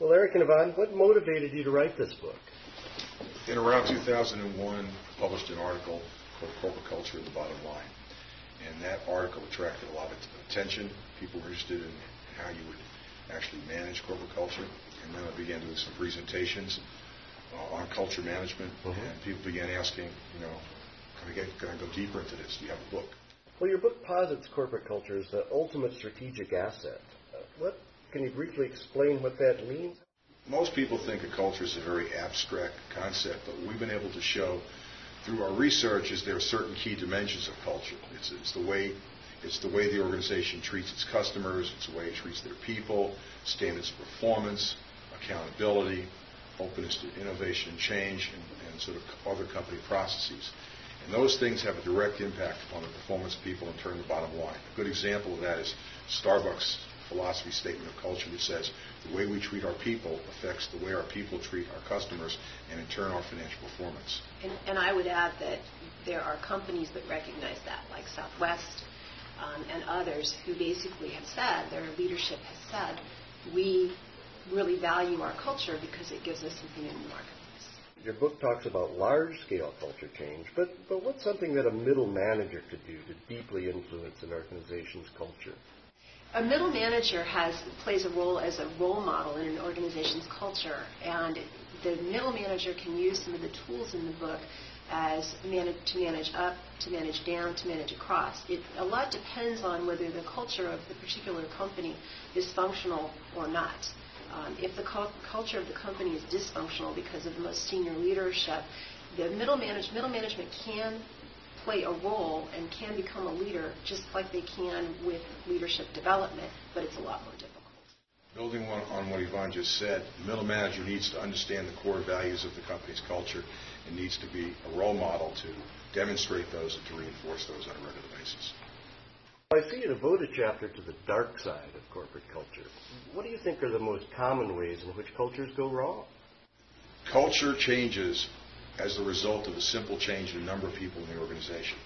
Well, Eric and Yvonne, what motivated you to write this book? In around 2001, I published an article called Corporate Culture and the Bottom Line. And that article attracted a lot of attention. People were interested in how you would actually manage corporate culture. And then I began doing some presentations on culture management. And people began asking, can I go deeper into this? Do you have a book? Well, your book posits corporate culture as the ultimate strategic asset. Can you briefly explain what that means? Most people think a culture is a very abstract concept, but what we've been able to show through our research is there are certain key dimensions of culture. It's the way the organization treats its customers, it's the way it treats their people, standards of performance, accountability, openness to innovation and change, and sort of other company processes. And those things have a direct impact upon the performance of people and turn the bottom line. A good example of that is Starbucks' philosophy statement of culture, which says the way we treat our people affects the way our people treat our customers and in turn our financial performance. And I would add that there are companies that recognize that, like Southwest and others, who basically have said, their leadership has said, we really value our culture because it gives us something in the marketplace. Your book talks about large-scale culture change, but what's something that a middle manager could do to deeply influence an organization's culture? A middle manager plays a role as a role model in an organization's culture, and the middle manager can use some of the tools in the book to manage up, to manage down, to manage across. A lot depends on whether the culture of the particular company is functional or not. If the culture of the company is dysfunctional because of the most senior leadership, the middle management can play a role and can become a leader just like they can with leadership development, but it's a lot more difficult. Building on what Yvonne just said, the middle manager needs to understand the core values of the company's culture and needs to be a role model to demonstrate those and to reinforce those on a regular basis. I see you devote a chapter to the dark side of corporate culture. What do you think are the most common ways in which cultures go wrong? Culture changes as the result of a simple change in a number of people in the organization.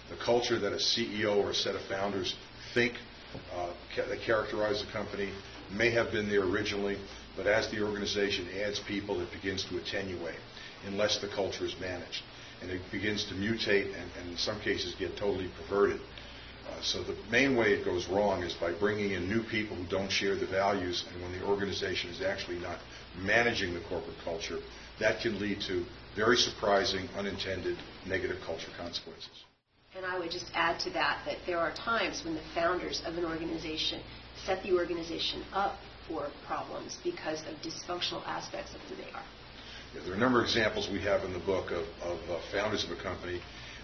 The culture that a CEO or a set of founders think that characterize the company may have been there originally, but as the organization adds people, it begins to attenuate unless the culture is managed. And it begins to mutate and in some cases get totally perverted. So the main way it goes wrong is by bringing in new people who don't share the values, and when the organization is actually not managing the corporate culture, that can lead to very surprising, unintended, negative culture consequences. And I would just add to that there are times when the founders of an organization set the organization up for problems because of dysfunctional aspects of who they are. Yeah, there are a number of examples we have in the book of founders of a company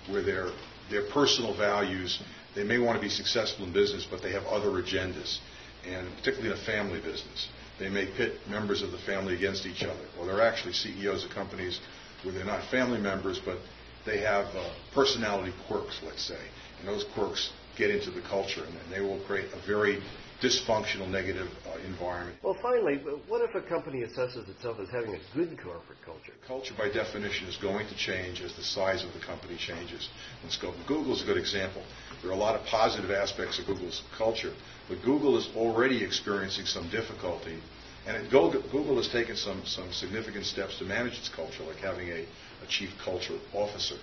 where their personal values, they may want to be successful in business, but they have other agendas, and particularly in a family business. They may pit members of the family against each other, or they're actually CEOs of companies where they're not family members, but they have personality quirks, let's say, and those quirks get into the culture, and they will create a very dysfunctional, negative environment. Well, finally, what if a company assesses itself as having a good corporate culture? Culture, by definition, is going to change as the size of the company changes in scope. Google is a good example. There are a lot of positive aspects of Google's culture, but Google is already experiencing some difficulty, and Google has taken some significant steps to manage its culture, like having a chief culture officer.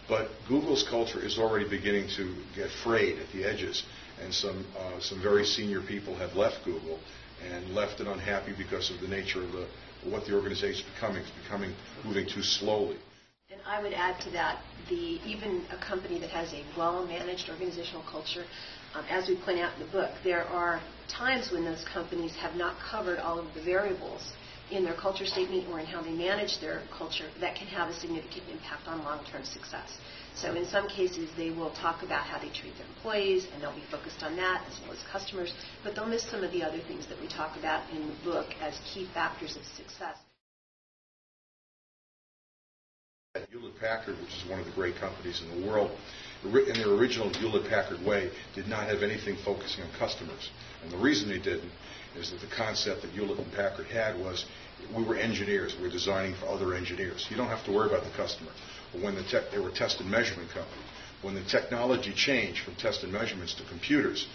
But Google's culture is already beginning to get frayed at the edges, and some very senior people have left Google and left it unhappy because of the nature of what the organization is becoming, moving too slowly. And I would add to that, even a company that has a well-managed organizational culture, as we point out in the book, there are times when those companies have not covered all of the variables in their culture statement or in how they manage their culture that can have a significant impact on long-term success. So in some cases, they will talk about how they treat their employees, and they'll be focused on that as well as customers, but they'll miss some of the other things that we talk about in the book as key factors of success. Hewlett-Packard, which is one of the great companies in the world, in their original Hewlett-Packard way, did not have anything focusing on customers. And the reason they didn't is that the concept that Hewlett-Packard had was we were engineers. We were designing for other engineers. You don't have to worry about the customer. But when they were a test and measurement company. When the technology changed from test and measurements to computers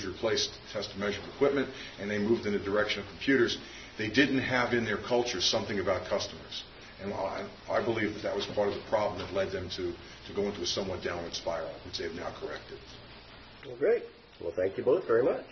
replaced test and measurement equipment, and they moved in the direction of computers, they didn't have in their culture something about customers. And I believe that was part of the problem that led them to go into a somewhat downward spiral, which they've now corrected. Well, great. Well, thank you both very much.